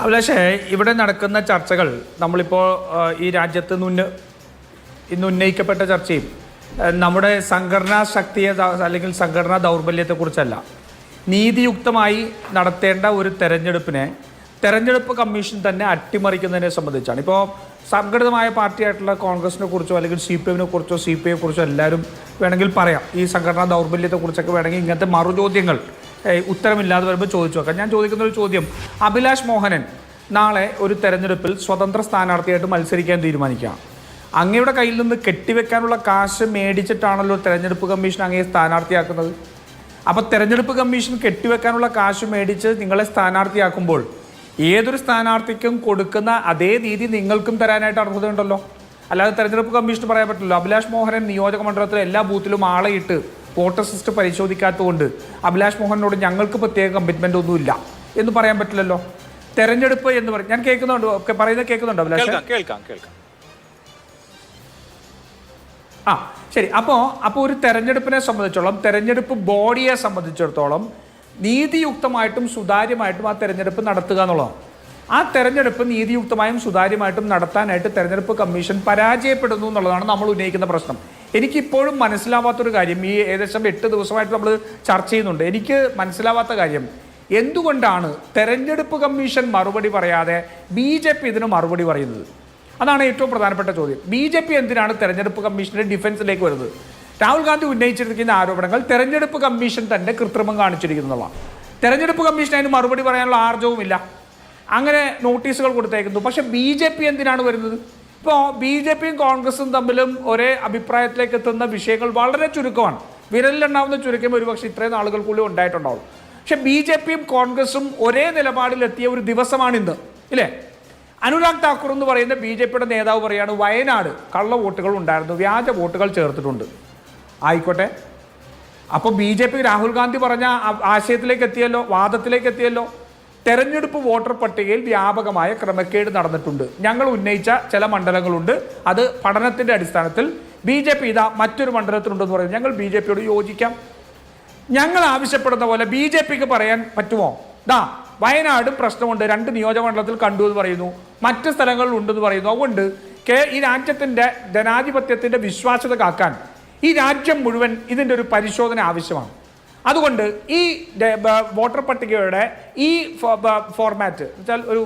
അഭിലാഷേ, ഇവിടെ നടക്കുന്ന ചർച്ചകൾ നമ്മളിപ്പോൾ ഈ രാജ്യത്ത് ഇന്ന് ഉന്നയിക്കപ്പെട്ട ചർച്ചയും നമ്മുടെ സംഘടനാ ശക്തിയെ അല്ലെങ്കിൽ സംഘടനാ ദൗർബല്യത്തെക്കുറിച്ചല്ല. നീതിയുക്തമായി നടത്തേണ്ട ഒരു തെരഞ്ഞെടുപ്പ് കമ്മീഷൻ തന്നെ അട്ടിമറിക്കുന്നതിനെ സംബന്ധിച്ചാണ്. ഇപ്പോൾ സംഘടിതമായ പാർട്ടിയായിട്ടുള്ള കോൺഗ്രസിനെ കുറിച്ചോ അല്ലെങ്കിൽ CPM കുറിച്ചോ CPI കുറിച്ചോ എല്ലാവരും വേണമെങ്കിൽ പറയാം. ഈ സംഘടനാ ദൗർബല്യത്തെക്കുറിച്ചൊക്കെ വേണമെങ്കിൽ ഇങ്ങനത്തെ മറുചോദ്യങ്ങൾ ഉത്തരമില്ലാതെ വരുമ്പോൾ ചോദിച്ചു നോക്കാം. ഞാൻ ചോദിക്കുന്ന ഒരു ചോദ്യം, അഭിലാഷ് മോഹനൻ നാളെ ഒരു തെരഞ്ഞെടുപ്പിൽ സ്വതന്ത്ര സ്ഥാനാർത്ഥിയായിട്ട് മത്സരിക്കാൻ തീരുമാനിക്കുക. അങ്ങയുടെ കയ്യിൽ നിന്ന് കെട്ടിവെക്കാനുള്ള കാശ് മേടിച്ചിട്ടാണല്ലോ തെരഞ്ഞെടുപ്പ് കമ്മീഷൻ അങ്ങയെ സ്ഥാനാർത്ഥിയാക്കുന്നത്. അപ്പോൾ തെരഞ്ഞെടുപ്പ് കമ്മീഷൻ കെട്ടിവെക്കാനുള്ള കാശ് മേടിച്ച് നിങ്ങളെ സ്ഥാനാർത്ഥിയാക്കുമ്പോൾ ഏതൊരു സ്ഥാനാർത്ഥിക്കും കൊടുക്കുന്ന അതേ നീതി നിങ്ങൾക്കും തരാനായിട്ട് അർഹതയുണ്ടല്ലോ. അല്ലാതെ തെരഞ്ഞെടുപ്പ് കമ്മീഷന് പറയാൻ പറ്റില്ലല്ലോ. അഭിലാഷ് മോഹനൻ നിയോജക മണ്ഡലത്തിലെ എല്ലാ ബൂത്തിലും ആളെ ഇട്ട് വോട്ടർ ലിസ്റ്റ് പരിശോധിക്കാത്തതുകൊണ്ട് അഭിലാഷ് മോഹനോട് ഞങ്ങൾക്ക് പ്രത്യേക കമ്മിറ്റ്മെൻ്റ് ഒന്നുമില്ല എന്ന് പറയാൻ പറ്റില്ലല്ലോ. തെരഞ്ഞെടുപ്പ് എന്ന് പറയും, ഞാൻ കേൾക്കുന്നുണ്ട്, പറയുന്നത് കേൾക്കുന്നുണ്ടോ അഭിലാഷ്? കേൾക്കാം. ആ ശരി. അപ്പോൾ ഒരു തെരഞ്ഞെടുപ്പിനെ സംബന്ധിച്ചോളം, തെരഞ്ഞെടുപ്പ് ബോഡിയെ സംബന്ധിച്ചിടത്തോളം നീതിയുക്തമായിട്ടും സുതാര്യമായിട്ടും ആ തെരഞ്ഞെടുപ്പ് നടത്തുക എന്നുള്ളതാണ്. ആ തെരഞ്ഞെടുപ്പ് നീതിയുക്തമായും സുതാര്യമായിട്ടും നടത്താനായിട്ട് തെരഞ്ഞെടുപ്പ് കമ്മീഷൻ പരാജയപ്പെടുന്നു എന്നുള്ളതാണ് നമ്മൾ ഉന്നയിക്കുന്ന പ്രശ്നം. എനിക്കിപ്പോഴും മനസ്സിലാവാത്തൊരു കാര്യം, ഈ ഏകദേശം 8 ദിവസമായിട്ട് നമ്മൾ ചർച്ച ചെയ്യുന്നുണ്ട്. എനിക്ക് മനസ്സിലാവാത്ത കാര്യം, എന്തുകൊണ്ടാണ് തെരഞ്ഞെടുപ്പ് കമ്മീഷൻ മറുപടി പറയാതെ BJP ഇതിന് മറുപടി പറയുന്നത്? അതാണ് ഏറ്റവും പ്രധാനപ്പെട്ട ചോദ്യം. BJP എന്തിനാണ് തെരഞ്ഞെടുപ്പ് കമ്മീഷന്റെ ഡിഫൻസിലേക്ക് വരുന്നത്? രാഹുൽ ഗാന്ധി ഉന്നയിച്ചിരിക്കുന്ന ആരോപണങ്ങൾ തെരഞ്ഞെടുപ്പ് കമ്മീഷൻ തന്നെ കൃത്രിമം കാണിച്ചിരിക്കുന്നതാണ്. തെരഞ്ഞെടുപ്പ് കമ്മീഷൻ അതിന് മറുപടി പറയാനുള്ള ആർജവുമില്ല. അങ്ങനെ നോട്ടീസുകൾ കൊടുത്തേക്കുന്നു. പക്ഷേ BJP എന്തിനാണ് വരുന്നത്? ഇപ്പോൾ BJPയും കോൺഗ്രസും തമ്മിലും ഒരേ അഭിപ്രായത്തിലേക്ക് എത്തുന്ന വിഷയങ്ങൾ വളരെ ചുരുക്കമാണ്. വിരലിലുണ്ടാവുന്ന ചുരുക്കം ഒരുപക്ഷെ ഇത്രയും നാളുകൾക്കുള്ളിൽ ഉണ്ടായിട്ടുണ്ടാവും. പക്ഷെ BJPയും കോൺഗ്രസും ഒരേ നിലപാടിലെത്തിയ ഒരു ദിവസമാണിന്ന്, ഇല്ലേ? അനുരാഗ് താക്കൂർ എന്ന് പറയുന്ന BJPയുടെ നേതാവ് പറയാണ്, വയനാട് കള്ള വോട്ടുകൾ ഉണ്ടായിരുന്നു, വ്യാജ വോട്ടുകൾ ചേർത്തിട്ടുണ്ട്. ആയിക്കോട്ടെ, അപ്പോൾ BJP രാഹുൽ ഗാന്ധി പറഞ്ഞ ആശയത്തിലേക്ക് എത്തിയല്ലോ, വാദത്തിലേക്ക് എത്തിയല്ലോ. തെരഞ്ഞെടുപ്പ് വോട്ടർ പട്ടികയിൽ വ്യാപകമായ ക്രമക്കേട് നടന്നിട്ടുണ്ട്, ഞങ്ങൾ ഉന്നയിച്ച ചില മണ്ഡലങ്ങളുണ്ട്, അത് പഠനത്തിൻ്റെ അടിസ്ഥാനത്തിൽ BJP ഇതാ മറ്റൊരു മണ്ഡലത്തിലുണ്ടെന്ന് പറയുന്നത് ഞങ്ങൾ BJPയോട് യോജിക്കാം. ഞങ്ങൾ ആവശ്യപ്പെടുന്ന പോലെ BJPക്ക് പറയാൻ പറ്റുമോ? വയനാടും പ്രശ്നമുണ്ട്, 2 നിയോജകമണ്ഡലത്തിൽ കണ്ടു എന്ന് പറയുന്നു, മറ്റ് സ്ഥലങ്ങളിൽ ഉണ്ടെന്ന് പറയുന്നു. അതുകൊണ്ട് ഈ രാജ്യത്തിൻ്റെ ജനാധിപത്യത്തിൻ്റെ വിശ്വാസ്യത കാക്കാൻ ഈ രാജ്യം മുഴുവൻ ഇതിൻ്റെ ഒരു പരിശോധന ആവശ്യമാണ്. അതുകൊണ്ട് ഈ വോട്ടർ പട്ടികയുടെ ഈ ഫോർമാറ്റ് വെച്ചാൽ ഒരു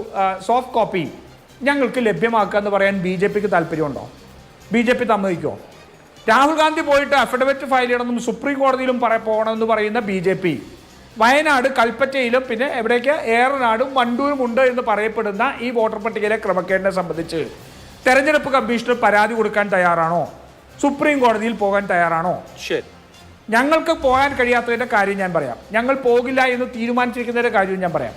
സോഫ്റ്റ് കോപ്പി ഞങ്ങൾക്ക് ലഭ്യമാക്കുക എന്ന് പറയാൻ BJPക്ക് താല്പര്യമുണ്ടോ? BJP സമ്മതിക്കുമോ? രാഹുൽ ഗാന്ധി പോയിട്ട് അഫിഡവിറ്റ് ഫയൽ ചെയ്യണമെന്നും സുപ്രീം കോടതിയിലും പോകണമെന്ന് പറയുന്ന BJP വയനാട് കൽപ്പറ്റയിലും പിന്നെ എവിടേക്ക് ഏറനാടും വണ്ടൂരും ഉണ്ട് എന്ന് പറയപ്പെടുന്ന ഈ വോട്ടർ പട്ടികയിലെ ക്രമക്കേടിനെ സംബന്ധിച്ച് തെരഞ്ഞെടുപ്പ് കമ്മീഷന് പരാതി കൊടുക്കാൻ തയ്യാറാണോ? സുപ്രീം കോടതിയിൽ പോകാൻ തയ്യാറാണോ? ശരി, ഞങ്ങൾക്ക് പോകാൻ കഴിയാത്തതിൻ്റെ കാര്യം ഞാൻ പറയാം. ഞങ്ങൾ പോകില്ല എന്ന് തീരുമാനിച്ചിരിക്കുന്നതിൻ്റെ കാര്യവും ഞാൻ പറയാം.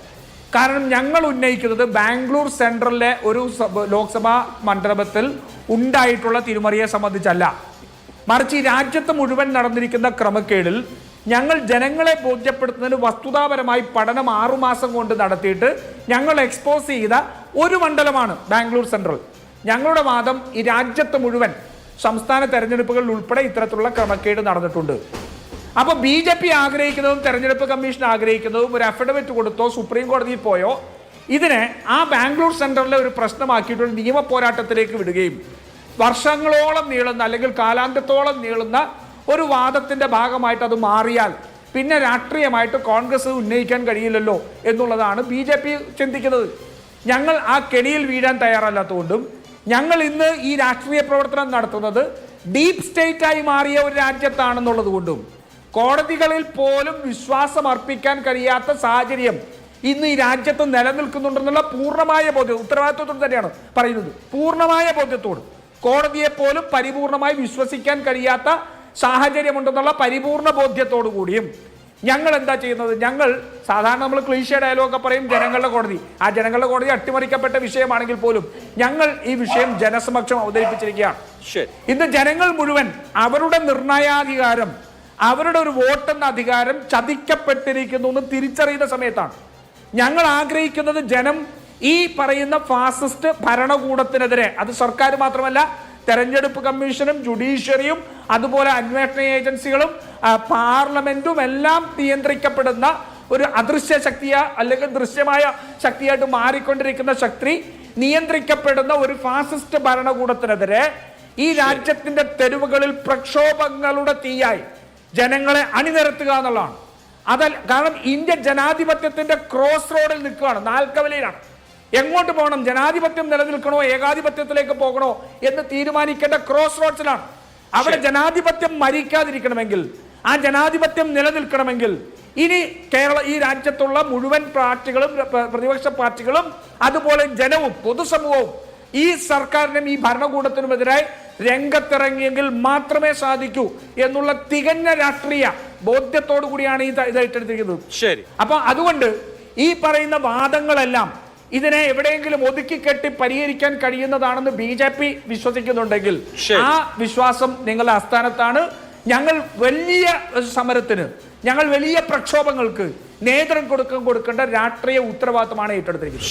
കാരണം ഞങ്ങൾ ഉന്നയിക്കുന്നത് ബാംഗ്ലൂർ സെൻട്രലിലെ ഒരു ലോക്സഭാ മണ്ഡലത്തിൽ ഉണ്ടായിട്ടുള്ള തിരിമറിയെ സംബന്ധിച്ചല്ല, മറിച്ച് ഈ രാജ്യത്ത് മുഴുവൻ നടന്നിരിക്കുന്ന ക്രമക്കേടിൽ ഞങ്ങൾ ജനങ്ങളെ ബോധ്യപ്പെടുത്തുന്നതിന് വസ്തുതാപരമായി പഠനം 6 മാസം കൊണ്ട് നടത്തിയിട്ട് ഞങ്ങൾ എക്സ്പോസ് ചെയ്ത ഒരു മണ്ഡലമാണ് ബാംഗ്ലൂർ സെൻട്രൽ. ഞങ്ങളുടെ വാദം ഈ രാജ്യത്ത് മുഴുവൻ സംസ്ഥാന തെരഞ്ഞെടുപ്പുകളിൽ ഉൾപ്പെടെ ഇത്തരത്തിലുള്ള ക്രമക്കേട് നടന്നിട്ടുണ്ട്. അപ്പോൾ BJP ആഗ്രഹിക്കുന്നതും തെരഞ്ഞെടുപ്പ് കമ്മീഷൻ ആഗ്രഹിക്കുന്നതും ഒരു അഫിഡവിറ്റ് കൊടുത്തോ സുപ്രീം കോടതിയിൽ പോയോ ഇതിനെ ആ ബാംഗ്ലൂർ സെൻട്രലിലെ ഒരു പ്രശ്നമാക്കിയിട്ടൊരു നിയമ പോരാട്ടത്തിലേക്ക് വിടുകയും വർഷങ്ങളോളം നീളുന്ന അല്ലെങ്കിൽ കാലാന്തത്തോളം നീളുന്ന ഒരു വാദത്തിൻ്റെ ഭാഗമായിട്ട് അത് മാറിയാൽ പിന്നെ രാഷ്ട്രീയമായിട്ട് കോൺഗ്രസ് ഉന്നയിക്കാൻ കഴിയില്ലല്ലോ എന്നുള്ളതാണ് BJP ചിന്തിക്കുന്നത്. ഞങ്ങൾ ആ കെണിയിൽ വീഴാൻ തയ്യാറല്ലാത്തതുകൊണ്ടും ഞങ്ങൾ ഇന്ന് ഈ രാഷ്ട്രീയ പ്രവർത്തനം നടത്തുന്നത് ഡീപ് സ്റ്റേറ്റായി മാറിയ ഒരു രാജ്യത്താണെന്നുള്ളത് കൊണ്ടും കോടതികളിൽ പോലും വിശ്വാസം അർപ്പിക്കാൻ കഴിയാത്ത സാഹചര്യം ഇന്ന് ഈ രാജ്യത്ത് നിലനിൽക്കുന്നുണ്ടെന്നുള്ള പൂർണ്ണമായ ബോധ്യം, ഉത്തരവാദിത്വത്തോട് തന്നെയാണ് പറയുന്നത്, പൂർണ്ണമായ ബോധ്യത്തോട് കോടതിയെ പോലും പരിപൂർണമായി വിശ്വസിക്കാൻ കഴിയാത്ത സാഹചര്യമുണ്ടെന്നുള്ള പരിപൂർണ ബോധ്യത്തോടു കൂടിയും ഞങ്ങൾ എന്താ ചെയ്യുന്നത്? ഞങ്ങൾ സാധാരണ നമ്മൾ ക്ലീഷേ ഡയലോഗൊക്കെ പറയും ജനങ്ങളുടെ കോടതി. ആ ജനങ്ങളുടെ കോടതി അട്ടിമറിക്കപ്പെട്ട വിഷയമാണെങ്കിൽ പോലും ഞങ്ങൾ ഈ വിഷയം ജനസമക്ഷം അവതരിപ്പിച്ചിരിക്കുകയാണ്. ഇന്ന് ജനങ്ങൾ മുഴുവൻ അവരുടെ നിർണയാധികാരം, അവരുടെ ഒരു വോട്ടെന്ന അധികാരം ചതിക്കപ്പെട്ടിരിക്കുന്നു എന്ന് തിരിച്ചറിയുന്ന സമയത്താണ് ഞങ്ങൾ ആഗ്രഹിക്കുന്നത് ജനം ഈ പറയുന്ന ഫാസിസ്റ്റ് ഭരണകൂടത്തിനെതിരെ, അത് സർക്കാർ മാത്രമല്ല തെരഞ്ഞെടുപ്പ് കമ്മീഷനും ജുഡീഷ്യറിയും അതുപോലെ അന്വേഷണ ഏജൻസികളും പാർലമെന്റും എല്ലാം നിയന്ത്രിക്കപ്പെടുന്ന ഒരു അദൃശ്യ ശക്തിയാ അല്ലെങ്കിൽ ദൃശ്യമായ ശക്തിയായിട്ട് മാറിക്കൊണ്ടിരിക്കുന്ന ശക്തി നിയന്ത്രിക്കപ്പെടുന്ന ഒരു ഫാസിസ്റ്റ് ഭരണകൂടത്തിനെതിരെ ഈ രാജ്യത്തിന്റെ തെരുവുകളിൽ പ്രക്ഷോഭങ്ങളുടെ തീയായി ജനങ്ങളെ അണിനിരത്തുക എന്നുള്ളതാണ്. കാരണം ഇന്ത്യ ജനാധിപത്യത്തിന്റെ ക്രോസ് റോഡിൽ നിൽക്കുകയാണ്, നാൽക്കവലയിലാണ്. എങ്ങോട്ട് പോകണം, ജനാധിപത്യം നിലനിൽക്കണോ ഏകാധിപത്യത്തിലേക്ക് പോകണോ എന്ന് തീരുമാനിക്കേണ്ട ക്രോസ് റോഡ്സിലാണ്. അവിടെ ജനാധിപത്യം മരിക്കാതിരിക്കണമെങ്കിൽ, ആ ജനാധിപത്യം നിലനിൽക്കണമെങ്കിൽ ഇനി ഈ രാജ്യത്തുള്ള മുഴുവൻ പാർട്ടികളും പ്രതിപക്ഷ പാർട്ടികളും അതുപോലെ ജനവും പൊതുസമൂഹവും ഈ സർക്കാരിനും ഈ ഭരണകൂടത്തിനുമെതിരായി രംഗത്തിറങ്ങിയെങ്കിൽ മാത്രമേ സാധിക്കൂ എന്നുള്ള തികഞ്ഞ രാഷ്ട്രീയ ബോധ്യത്തോടു കൂടിയാണ് ഈ ഇതായിട്ടെടുത്തിരിക്കുന്നത്. ശരി. അപ്പൊ അതുകൊണ്ട് ഈ പറയുന്ന വാദങ്ങളെല്ലാം ഇതിനെ എവിടെയെങ്കിലും ഒതുക്കിക്കെട്ടി പരിഹരിക്കാൻ കഴിയുന്നതാണെന്ന് BJP വിശ്വസിക്കുന്നുണ്ടെങ്കിൽ ആ വിശ്വാസം നിങ്ങളുടെ ആസ്ഥാനത്താണ്. ഞങ്ങൾ വലിയ സമരത്തിന്, ഞങ്ങൾ വലിയ പ്രക്ഷോഭങ്ങൾക്ക് നേതൃത്വം കൊടുക്കേണ്ട രാഷ്ട്രീയ ഉത്തരവാദിത്തമാണ് ഏറ്റെടുത്തിരിക്കുന്നത്.